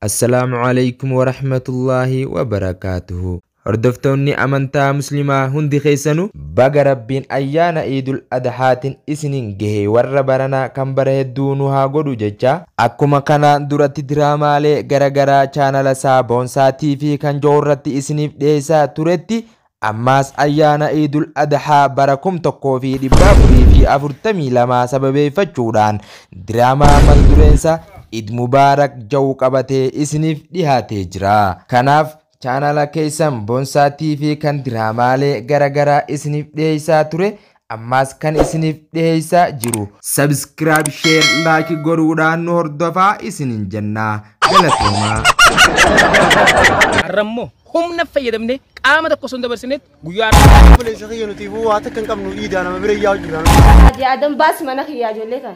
السلام عليكم ورحمة الله وبركاته. هردفتوني أمانتا مسلمة هندي خيسانو باقا ربين أيانا عيد الأضحات إسنين جهي وربرنا كم برهدونو هاقودو ججا أكما كان دورة درامالي غرغرا چانل سابونسا تي في كان جورت إسنيف ديسا تورتي أماس أيانا عيد الأضحى بركم تقوفي دي بابري في أفرتمي لما سببي فجودان دراما مالدورنسا عيد مبارك جو قبته إسنيف ديهاتي جرا كناف channel keesam Boonsaa TV kan diraamaa garagaraa isiniif dhiyeessaa ture ammas kan isiniif dhiyeessaa jiru subscribe share like godhuudhaan nu hordofaa isinin jenna galatooma arrammo humna fayyadamne qaama tokko son dabarsineet guyyaa Polisi xiyyanuti waata kan qabnu iidaan ama bira yaa jiraan Adi adam baas mana khiyyaa jolle kan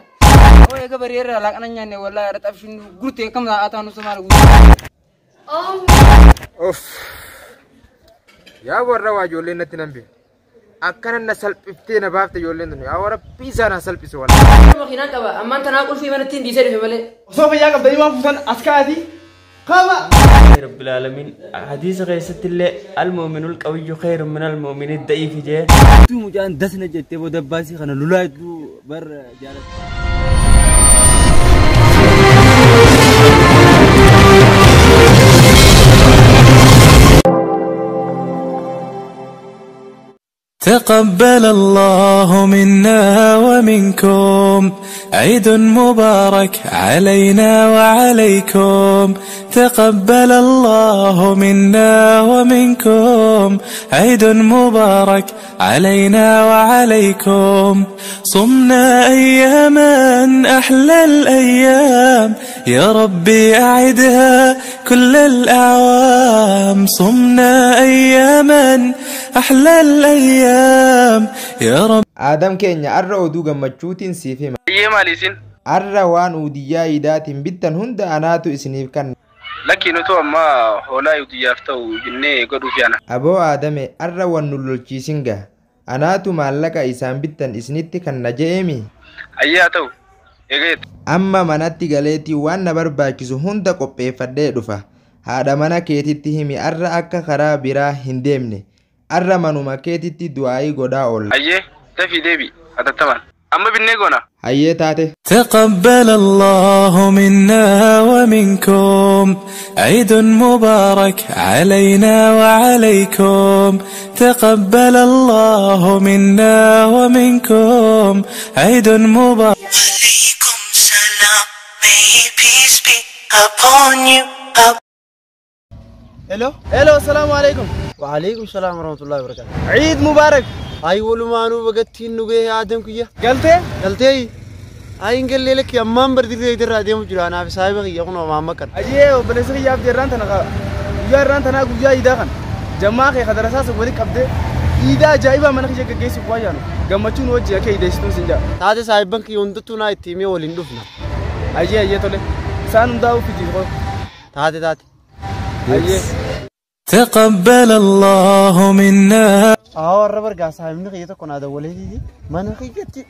oo eega bareera laqana nyaanne wallahi radafshin gurte kam ataanu samaal Of yaa warra waa ijoolleen natti nambe akkana na salphiftee na baafte ijoolleen tun yaa warra piisaa na salphise wala makiinaa qaba ammaan tanaa qulfii manatti dhiisee dhufe malee osoo fayyaa qabda imaa fuusan askaati qaba رب العالمين حديث غيثت الله المؤمن القوي خير من المؤمن الضعيف جاء تو مجان دسنا جت ودباسي خنا لولايت بر جالس تقبل الله منا ومنكم عيد مبارك علينا وعليكم تقبل الله منا ومنكم عيد مبارك علينا وعليكم صمنا أياما أحلى الأيام يا ربي أعدها كل الأعوام صمنا أياما أحلى الأيام يا رب آدم كينيا أرى ودو غمچوتين سيفي maalisiin أرى وان وديا إيداتين بيتن هند أناتو إسنيف كان lakki nutu amma hoolaa yuudiyyaaf ta'u jennee godhuuf yaana أبو آدم أرى وان نلولچيسنغا أناتو مالكا إسان بيتن إسنيتي كان نجيمي ayyaa ta'u eegeet أما مناتي غاليتي وان نبرباكسو هند قبئ فدي دفا هذا منا كيتي همي أرى أكا خرابرا هنديمني أرى منو مكيتي دعاي غدا أول ayyee dafii deebi atattamaan amma binnee goona هيا تاتي تقبل الله منا ومنكم عيد مبارك علينا وعليكم تقبل الله منا ومنكم عيد مبارك عليكم salam, may peace be upon you. hello assalamu alaikum وعليكم السلام ورحمة الله وبركاته عيد مبارك أي ولمانو بقتين نجيه آدم كيا قلتي أي إنقل لك يا مان بردي يدير آدم جرانا في سايبك يكون ما مكان ayyee obboleessa kiyyaaf jirraan tana guyyaa irraan tanaa guyyaa iidaa kan jammaa kee kadarasaas wali qabdee iidaa ajaa'ibaa mana kiyya gaggeessuuf waa yaanu gammachuun wajji akka ideessituun sin jaa هذا سايبك يوندتو نا يتيمي ولندفنا ayyee tole isaan hundaa'uu fiti هذا ayyee تقبل الله منا الربر قاس هاي من غيرته كنا هذا وليدي ما نخيجتي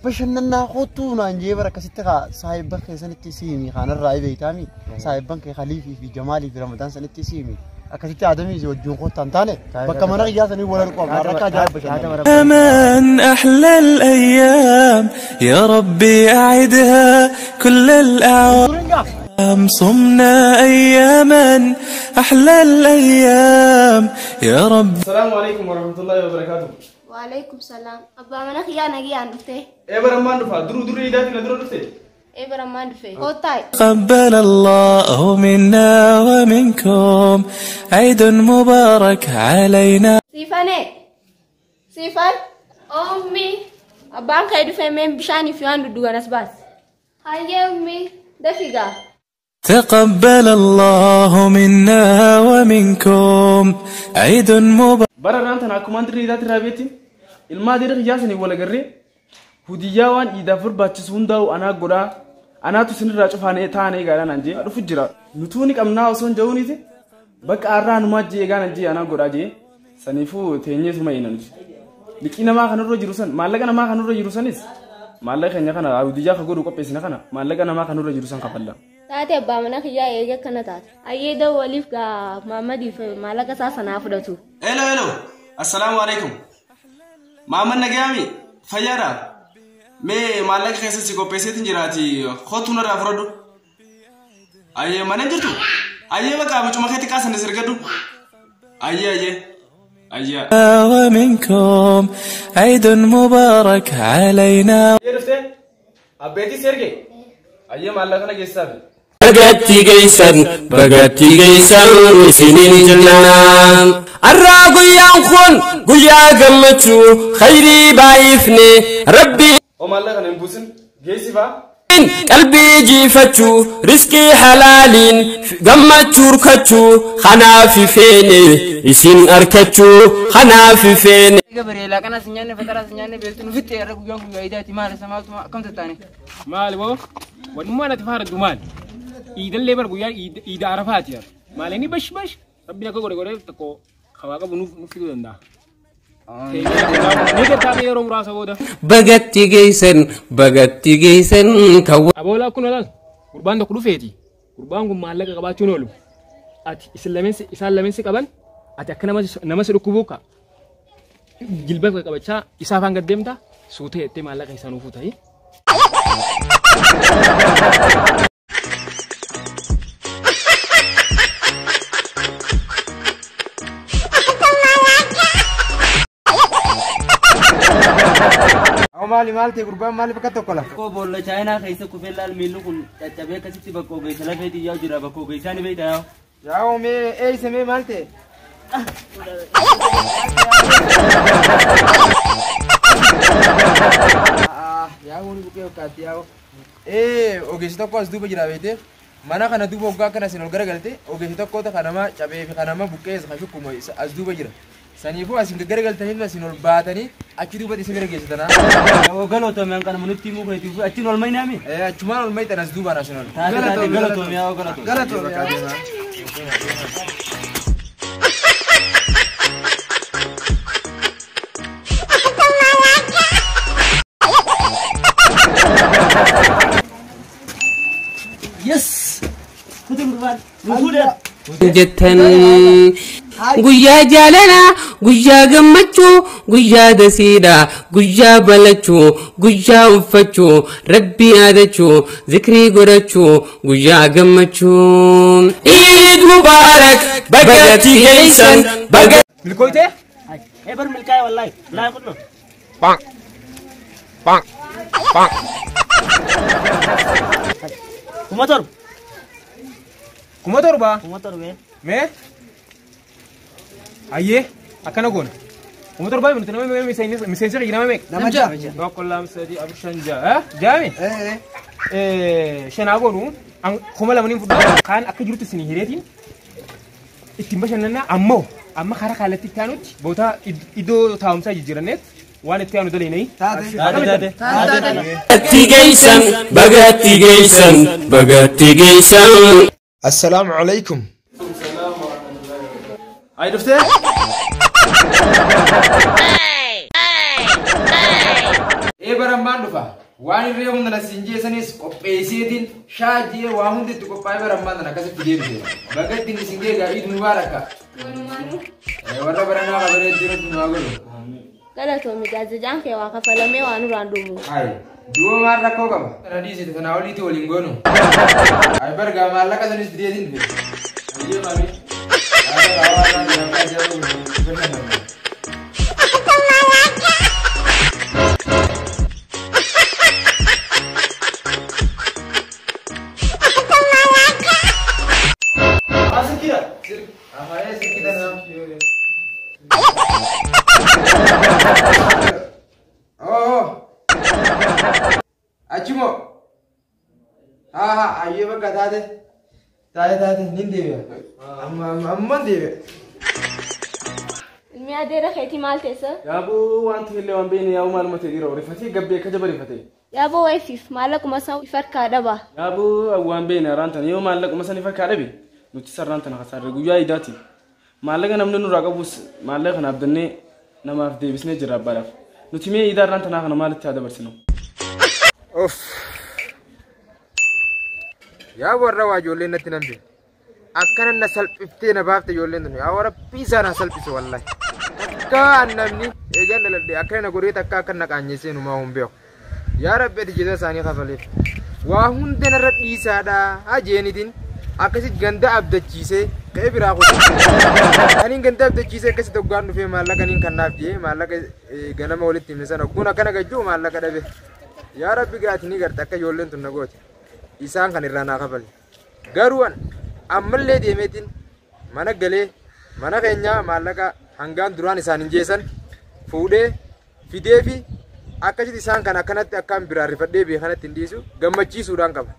بشننا خطونا نجيب ركستها صاحب بنك سنة سيمي خان الرأي بيتامي صاحب بنك خليفي في جمالي في رمضان سنة سيمي أكيد آدمي زود جون خطان تاني بكمان رجعتني ولا ركوب ركع جاب بشننا من أحلى الأيام يا ربي أعدها كل الأعوام صمنا أياما أحلى الأيام يا رب السلام عليكم ورحمة الله وبركاته وعليكم السلام أبا mana khiyyaa nagiyaan dhufte eebarammaan dhufa duruu iidaatiin dura dhufte eebaramaan dhufe kootaay تقبل الله منا ومنكم عيد مبارك علينا siifan ummi abbaan kee dhufe meen bishaanii fi waan duddugan as baas hayyee ummi dafigaa تقبل الله منا ومنكم عيد مبارك bararaan tana akkumaan dirree iidaatti raabeetti ilmaa dirree kiyyaasanii wal agarree hudiyyaa waan iidaaf barbaachisu hundaa'u anaa godhaa anaatu sinirraa cufaanee taanee gaadhaan an jee dhufu jira nutuuni qabnaa osoo hin ja'uuniti bakka arraa numaa jee gaan an jee anaa godhaa jee saniifuu teenyeesuma eenan liqii namaa kanarra jiru san maallaqa namaa kanarra jiru sanis maallaqa keenya kana awdiyyaa ka godhu qopheessina kana maallaqa namaa kan irra jiru san kafalla. Taate abbaa mana kiyyaa eega kana taate. Ayyee dawoo waliif gaa Maamadiif maallaqa isaa sanaa fudhatu. Hello. Assalaamu alaikum. Maamad nagaami fayyaadha. Mee maallaqa keessatti qopheesseetiin jiraati kootu narraa fudhadhu. Ayyee mana jirtu. Ayyee bakka abicuma keetti qaasan sirgadhu. Ayyee. ومنكم عيد مبارك علينا أبيتي سيرجي أيام الله كنا جيسان بغتي جيسان سنين جنان الراغو ينخون قيا قمتو خيري بايفني ربي وما الله كنا نبوسن جيسي با قلبي جيفتو رزقي حلالين قمتو ركتو خنافي فيني isin arkachuu kanaaf feene gabaree la kana sinyaanne fatara sinyaanne beeltu fitte yarra guyyan guyyaa idaati maal samaaltu akkam tattaane maal bo wadummaa nati faaradu maal iidallee bar guyyaa iida arafaati yar maaleni bash rabbi akka godhe tokko khawaa qabu nuuf fiduu danda'a bagatti geessan kawa aboola kun laal gurbaan tokko dhufeeti gurbaan kun maallaqa qabaachuun oolu ati isaan lameensi qaban ati akka nama si dhukkubuuka jilbaa qabachaa isaa afaan gaddeemta suutee ettee maallaqa isaa nuufuu ta'e. maal ta'e gurbaan maaliif akka tokko lafa? Koo boolla chaayinaa keessa kufee laal miilli kun caccabee akkasitti bakka ogeessa lafeetii yaa jira bakka ogeessaa ni beektaa yaa. Yaa mee eeyisa mee maal ta'e? Yaa huni bukkee fakkaatti yaa. Ogeessi tokko as duuba jira beekte mana kana duuba waggaa akkana isin ol garagalte ogeessi tokko kanama cabee fi kanama bukkee isa shukkuma as duuba jira. Saniifuu asin garagaltaniif asin ol baatanii achi duubatti isin bira geessitanaa. Galatoomiyaan kana manutti himuu keetiif achiin ol maynaami. Achumaan ol maytan as duubaan asin ol. Galatoomiyaa. Yes. Kutu berbal. jettan guyyaa jaalala guyyaa gammachuu guyyaa dasiidha guyyaa balachuu guyyaa uffachuu rabbii yaadachuu zikrii godhachuu guyyaa gammachuu Eid Mubarak bagatti geessan bagatti milkooyte bar milkaay wallahi laa qullo bang bang bang kumotor ba be me aye akana gona kumotor ba mintu nama misense gina me namja bakollam sadi abshanja jami shana gonu an kuma lamanin fudu kan akka jirutu sini hiretin ittin bashanna amma khara khalatti tanuti bota ido taamsa jijiranet waan itti aanu dalee nay bagatti geessan السلام عليكم. أي دفتة؟ إيه برمان دفع. وان اليوم من السنجي سنيس كوبيسيتين شاجي وامون دت كوباي برمان أنا كذا تجيب ده. بعد دين السنجي قاعد مباركة. ورا برنا قبل الدين نواقول. Kalau tu migaz jam ke waka falame wanu randumu. Hai. Dua marra kau kaba. Tadi sih tanah oli tu olingono. Ay berga marla ka sanis dia din. Ayo mami. Ada rawan yang apa jauh. Asik kira. Apa ya sih kita nam. Oh. Achimo. Aye baka tade. Tade nindebe. Amma debe. Ilmi adera kheti mal tesa. Yabu want hille wan bini yaw mal mate diro rifati gabbe ka jabari fate. Yabo wayfif malak masaw ifarka daba. Yabu wan bini rantan yo malak masan ifarka dabi. Nuti sarrantan khasar guya idati. Malaga namnu nura qabus malaga nabdane nama afde bisne jira baraf. Nuti me idar rantan khana malat ta dabarsino. Of. Yaa warra waa ijoolleen natti nambe. Akkana na salphiftee na baafte ijoolleen tun. Yaa warra piisaa na salphise wallahi. Akka namni eegan daladhe akkana na godhee takka akka na qaanyesee numaa hin beeku. Yaa Rabbi ati jeta isaanii kafaleef. Waa hunda narra dhiisaadha haa jeenitiin akkasitti ganda abdachiisee ka'ee biraa kutu. Aniin ganda abdachiisee akkasitti hoggaan dhufee maallaqa aniin kannaaf jee maallaqa ganama walitti himne sana kun akkana gajjuu maallaqa dhabe. Yaa Rabbi gaati ni garte akka ijoolleen tun na goote. Isaan kan irraa naa kafale. Garuu ammallee deemeetiin mana galee mana keenyaa maallaqa hangaan duraan isaan hin jeesan fuudhee fidee fi akkasitti isaan kan akkanatti akkaan biraa rifadhee beekanatti hin dhiisu gammachiisuudhaan qaba.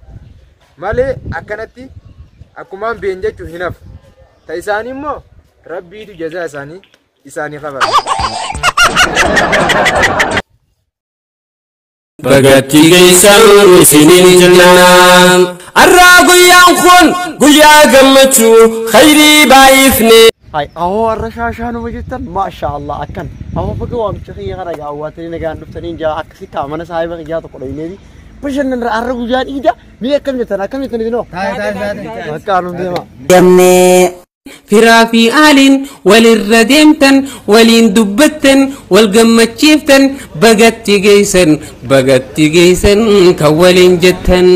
Malee akkanatti akkumaan been jechuun hin hafu. Ta isaanii immoo Rabbiitu jazaa isaanii kafala. Bagatti geessan isiniin jennaan arraa guyyaan kun guyyaa gammachuu khayrii baay'ifne. هاي أهو الرشاشان وجدتن ما شاء الله أكن أهو بقوا مشخي غرق أواتني نجان دفتنين جا أكسي كامنا صاحب جا تقوليني دي بس إن الرجال جان إيدا مية كم جتنا دينو ما كانوا ديما جمني فرافي آل وللرديمتن ولين دبتن والجمتشيفتن بقت جيسن كولين جتن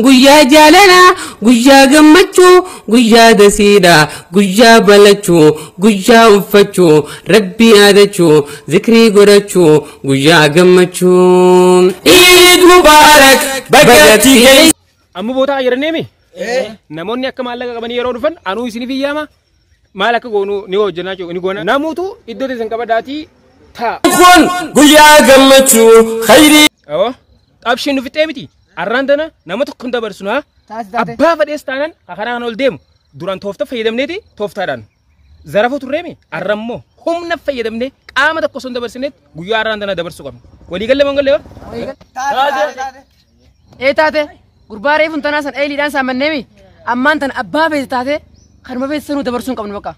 guyyaa jaalalaa guyyaa gammachuu guyyaa dasiidhaa guyyaa balachuu guyyaa uffachuu rabbii yaadachuu zikrii godhachuu guyyaa gammachuu Eid Mubarak bagatti geessan. Amma bootaa jirannee namoonni akka maallaqa qabanii yeroo dhufan anuu isiniif iyyaama maal akka goonu ni hojjannaa jiru ni goona namuutu iddoo teessan qabadaatii taa. Kun guyyaa gammachuu khayrii. Qabshiin dhufitee miti. Arrandana nama tokko hin dabarsinu haa abbaa fadhees taanaan kanaan ol deemu duraan toofta fayyadamneeti tooftaadhaan zarafa turreemi arrammoo humna fayyadamnee qaama tokko osoo hin dabarsineet guyyaa arrandana dabarsuu qabna walii galle mangalle taate gurbaa reefuun tanaa san eeliidhaan saamanneemi ammaan tan abbaa beekte taate kanuma beeksanuu dabarsuu hin qabnu bakka.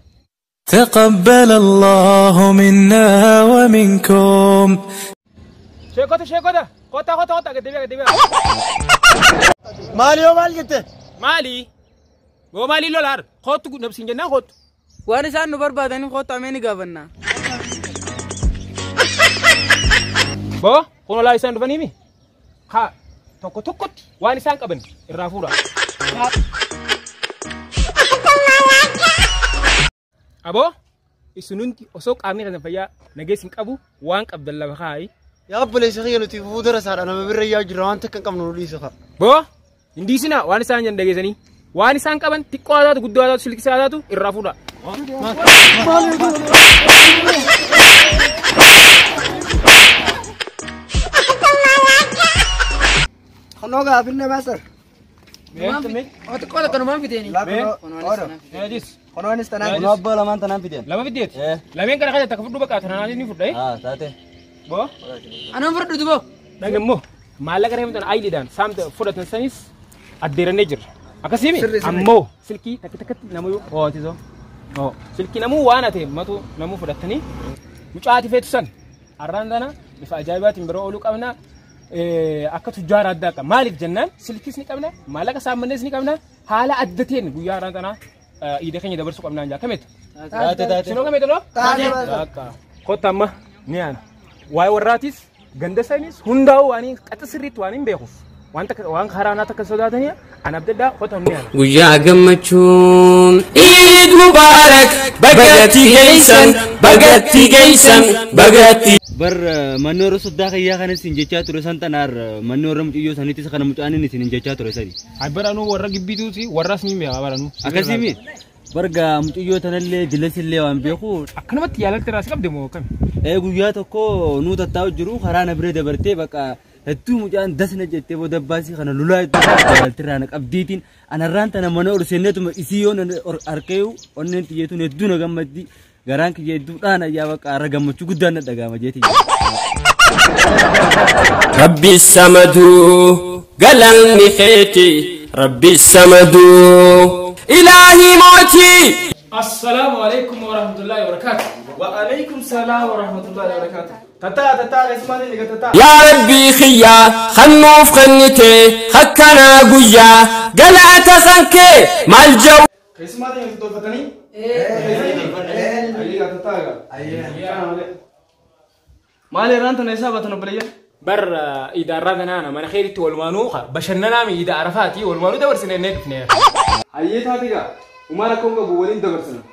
تقبل الله منا ومنكم. شيكوتا kota gede مالي ومال جت مالي wo mali lolar khotu nabsin jenna khotu wani san no barbadani khotu ameni gavanna bo kono la isan dufani mi ha tokko wani san qaban irra fuura abo isununti osoo qaamni kan fayya nageesin qabu waan qabdalla bakai يا أبو ليس خيانة تفوت رسالة أنا مبرر يا جيران تكن كم نوليس خا بو إندي سنا وان سان جن دقيقة وان سان كمان تكو هذا تقول هذا سلك هذا تو الرافورا خنوقة أبينا بسر أتكو هذا كانوا ما في ديني خنوان استناد خنوبة لما أنت نام في دين لما في دين لما ينكر خذ تكفر دوبك أثناء نادي نفرد تاتي bo ana fardu dubo dagammo malaga reemtan aylidan samte fudatan sanis adderane jir akasimi ammo silki takati namu hootizo silki namu waanate matu namu fudatani mucaati fetusan arrandana bifa ajaabatin biro olu qabna akka tujjaara adda qaba maalif jennaan silkis ni qabna malaga saamannes ni qabna haala addateen guyyaa arrandana ide keenya dabarsu qabna anja kamet taate sino kamet no taate kotamma niyan waay warraatis ganda sanis hundaa'u waani qaxa sirriitti waan hin beekuuf waan haraanaa takka sodaatanii an abdaddaa qotan ni ana guyyaa gammachuun Eid Mubarak bagatti geessan bar mannoora soddaa kayyaa kanas hin jechaa ture san tanaar mannoora muciyyoo saniitis kana mucaanin isin hin jechaa ture sani baranu warra gibbituuti warras ni mi'a baranu akkasimi barga muciyyoo tanallee dilasillee waan beeku akkanumatti yaalatti raas qabde moo kam guyyaa tokko nuu tattaa'u jiru karaa na biree dabartee bakka hedduu mucaan dasna jettee booda baasii kana lulaa jaaltirraa na qabdiitiin anarraan tana mana ol seenneetuma isii yoon harkeeyu onneen xiyyeetuun hedduu na gammaddi garaan kiyya hedduudhaan ayyaa bakka arra gammachuu guddaan na dhagaama jeetii Rabbi Samaduu galanni keeti Rabbi Samaduu إلهي موتي. السلام عليكم ورحمة الله وبركاته. وعليكم السلام ورحمة الله وبركاته. يا ربي خيا خنوف خنتي خكنا قويا قلعت خنكي مع الجو مالي رانت نسابة نبلية بر إذا أردنا أنا من خيرت والمانوخة بشرنا من إذا عرفاتي والمانو دور سنة نكفني هيت هذيك وما لكم قبولين دور سنة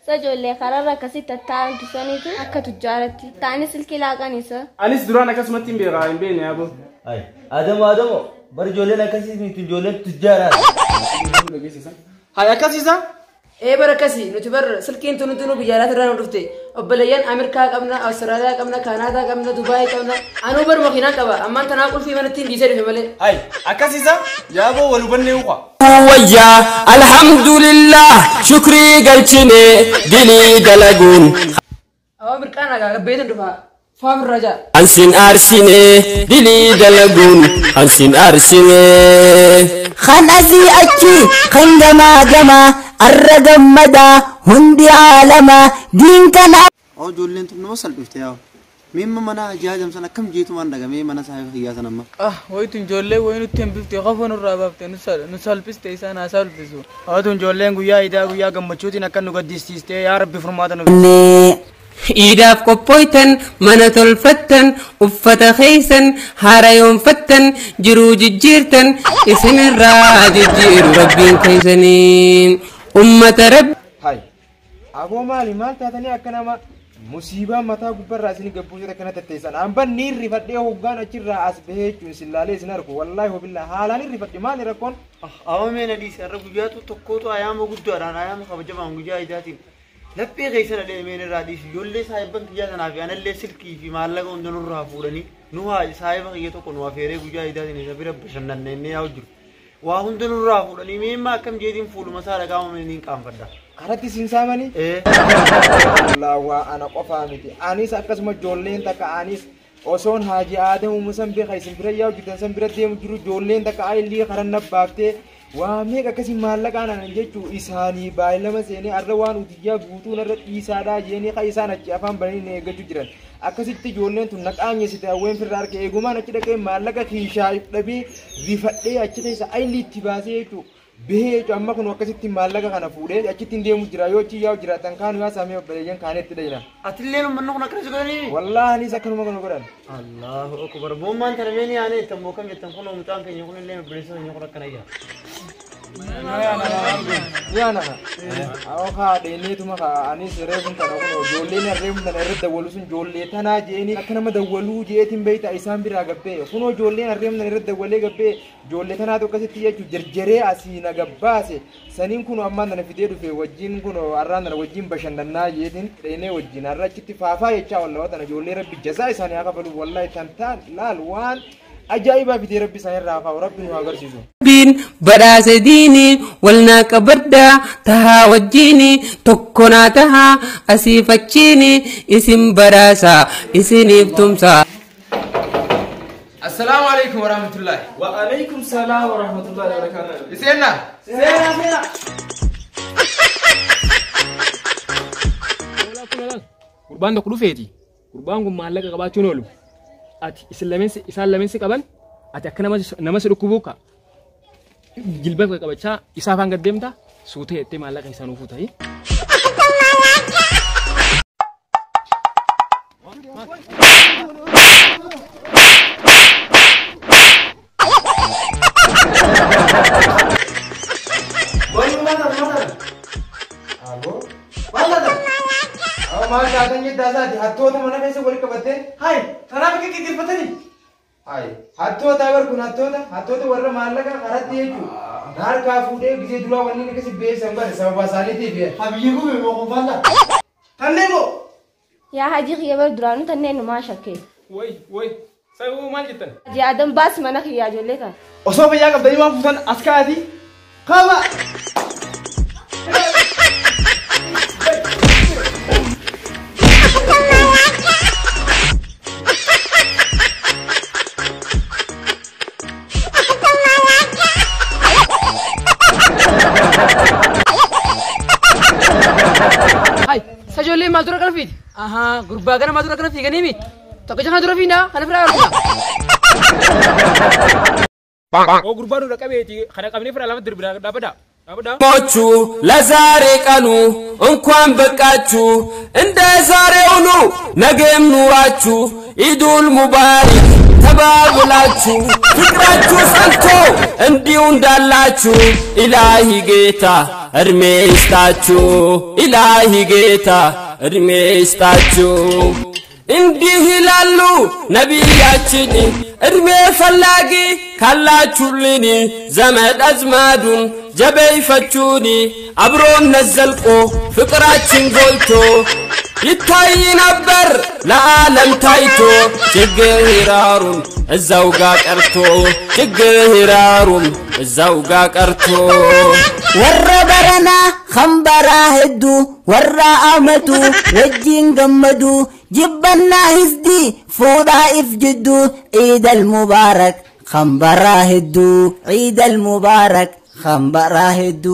سجل خرارة كسيت التعب تسانيتو أكا تجارتي تاني سلكي لاغانيسا أنيس درانا كسمتين بيراين بين يا أبو أي آدم برجولنا كسيت من تجولة تجارة هاي أكاسيسا إيه بركسي نتبر سلكين تنو بجارات رانا رفتي أبليان أمريكا قبنا أستراليا قبنا كندا قبنا دبي قبنا أنا بر مخينا كبا أما أنت ناقول في من التين ديزر في ملء هاي أكاسيسا يا أبو ولبني وقا ويا الحمد لله شكري قلتني دلي دلقون أمريكا أنا بيت دفع فام الرجاء أنسين أرسيني دلي دلقون أنسين أرسيني خنسي أكي خنجما الرقم مدى هندي عالما دين كان أو جولين تبنا وصل بفتياو مين منا جهاز مثلا كم جيتوا من رقم مين منا صاحب خياسنا ما وين جولين وين تنبفتي خافون الرابط نسال بستي سانا سال بسو هذون جولين قويا إذا قويا كم مشوتي نكن نقدس تيستي يا ربي فرماتنا إيداف قبويتن منة الفتن أفت خيسن هاريون فتن جرو جيرتن اسم الراد جير ربين كيسنين أمة رب هاي أبو مالي مال تاتني أكنا مصيبة متى قبر راسني قبوجة كنا تتيسان أم بنير رفدي هوغان أشير رأس به سلالة سناركو والله وبالله حالاني رفدي مالي ركون أو من اللي سر بجاتو تكوتو أيام وجود أنا أيام خبجة ما وجود أيداتي لبي غيسنا اللي من الراديس يولي صاحبن تجاه نافي أنا اللي سلكي في مالك عندنا الرافورني نوها صاحب غيتو كنوا فيري وجود أيداتي نسبير بشرنا نني أوجر وعندنا الرافورني مين ما كم جيدين فول مسارة كام منين كام فردا أردت سينسامني لا وأنا قفامتي أنيس أكسم جولين تك أنيس أصون حاجي آدم ومسلم بخيسن بريا وجدنا سن بريا مجرو جولين تك أيلي خرنا بابته وامي كاسي مالك أنا نجيتو إسهاني بايلما سيني أروان وديا بوتو نرد إسادا جيني خايسانا جافان بني نيجتو جران أكاسي تجولين تنك أني ستاوين في الرارك إيجوما نكيدا كي مالك خيشاي لبي ريفتي أشتري سأيلي تباسيتو به أما كن وقت ستي مالك أنا فوري أكيد ديم جرايوتي يا جراتان كان يا سامي وبريجان كانت تدينا أتلين من نقول نكرس قرني والله أني سكر ما كنا قرن الله أكبر بومان ترميني أنا تموكم يتمكن ومتان كي يقولون لي بريسون يقولون كنا يا أنا أو خا ديني توما خا أني سريفن كنا كنا جولين الريم من الرد دولوسن جولين تنا جيني أكنا ما دولو جيتين بيت أيسام بيراقبه كنا جولين الريم من الرد دولي قبه جولين تنا تو كسي تيجي جرجري أسينا قباسه سنين كنا أمان أنا في ديرو في وجين كنا أرانا وجين بشندنا جيتين ديني وجين أرا كتي فافا يتشا والله أنا جولين ربي جزاء ساني أقبل والله تنتان لا الوان أجايبا في ربي ساير رافا وربي نواقر سيزو بين براس ديني ولنا كبردا تها وجيني تكونا تها أسيفتشيني اسم براسا اسم تمسا. السلام عليكم ورحمة الله. وعليكم السلام ورحمة الله وبركاته. سيرنا قربان دكتور فيتي قربان قم مالك قباتشونولو ati isaan lameensi qaban ati akka nama si dhukkubuuka jilba qabachaa isaaf hanga deemta suutee jettee maallaqa isaan uufuu ta'i. maal taatan jedhaasaati hattoota mana keessa wal qabattee hai kanaaf akka qixxeeffatanii hai hattoota bar kun hattoota warra maallaqa karatti jechuudha harkaa fuudhee gisee duraa wanni akkasi beesan bare sababa isaaniitiif habiyyii gube moo konfaalla tannee moo yaa hajii kiyya bar duraanuu tannee numaa shakkee way sababuu maal jettan hajii adam baas mana kiyyaa ijoollee kan osoo fayyaa qabdanii waan fuutan as kaa'atii qaba سجولي ما تروح كنا fiit ahaa gurbaa kana maatu akkana fiiganiimi tokkicha kana dura fiinaa kana firaa argina oo gurbaa nu dhaqabeeti kana qabnee firaa lama dirbira dhaabada ሞቹ ለዛሬ ቀኑ እንኳን በቃችሁ እንደ ዛሬውኑ ነገም ኑራችሁ ኢዱል ሙባረክ ተባብላችሁ ፍቅራችሁ ጸንቶ እንዲሁ እንዳላችሁ ኢላሂ ጌታ እድሜ ይስጣችሁ ኢላሂ ጌታ እድሜ ይስጣችሁ እንዲህ ይላሉ ነቢያችን እድሜ ፈላጊ ካላችሁልኝ ዘመድ አዝማዱን ጀበይ ፈቹኒ አብሮነት ዘልቆ ፍቅራችን ጎልቶ ይታይ ነበር ለዓለም ታይቶ ችግር ሂራሩን እዛው ጋ ቀርቶ ችግር ሂራሩን እዛው ጋ ቀርቶ ወረ በረና ኸምበራ ሄዱ ወራ አመቱ ወጂን ገመዱ ጅበና ህዝዲ ፎዳ ኢፍጅዱ ዒድ አልሙባረክ ኸምበራ ሄዱ ዒድ አልሙባረክ ኸምበራ ሄዱ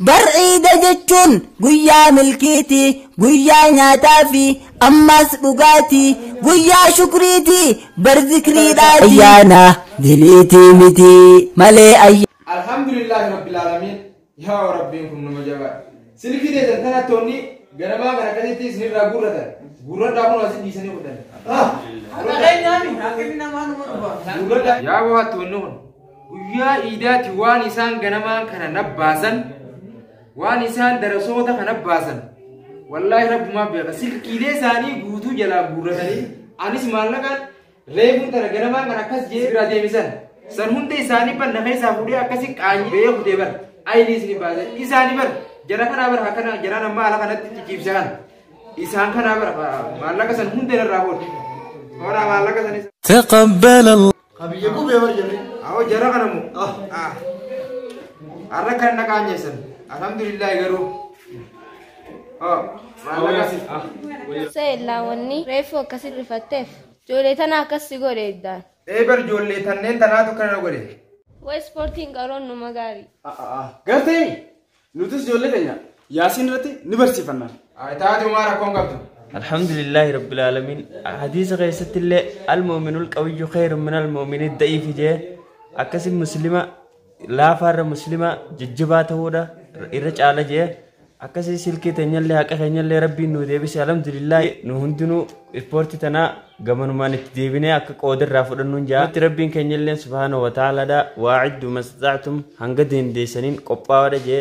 በር ዒድ ጀቹን ጉያ ምልኪቲ ጉያ ኛታፊ አማስ ዱጋቲ ጉያ ሹክሪቲ በር ዚክሪዳቲ አያና ድሊቲ ሚቲ መሌ አያ አልሐምዱሊላህ ረቢል ዓለሚን ያ ረቢኩም ነመጀባ ስልኪ ደተና ቶኒ ገረማ በረከቲ ስኒራ ጉረተ ጉረዳ ሁሉ አዚ ዲሰኒ ወደለ አገኛሚ አገኝና ማኑ ጉረዳ ያ ወሃት ወነው ጉያ ኢዳቲ ዋን ኢሳን ገነማ ከነ ነባሰን ዋን ኢሳን ደረሶታ ከነባሰን ወላሂ ረብማ በቀ ስልኪ ደሳኒ ጉቱ ጀላ ጉረተኒ አኒስ ማለቃን ሬቡን ተረ ገነማ ከነ ከስ ጄራ ደሚሰን san hunde isani ban nahay safudi akasi qaanyi beeku debar aylis ni baze isani bar jara kana bar hakana jara namma ala kana tijibsan isan kana bar malaka san hunde rabot ora malaka san تقبل الله qabiyyku beebar jirri aw jara kana mu arra kana qaanye san alhamdulillah garu malaka sai lawani refo kasi rifatef jole tana kasi goreedda eber jolle tannen tanatu kana gore way sporting qaron nu magari gartee nutis jolle tenya yaasin rati ni barsifanna ay taatu mara kon qabtu الحمد لله رب العالمين حديث غيست الله المؤمن القوي خير من المؤمن الضعيف جه أكسب مسلمة لا فار مسلمة ججباته ودا إرج على جه أكسي سلكي تنيل له أكسي تنيل له ربي نو ديبس الحمد لله نهندنو إسبورتي تنا قمن ما نتديبني أك قدر رافض النجا ربي كنيل له سبحانه وتعالى دا واعد ما استطعتم هنقدين دي سنين قبّا ودا جه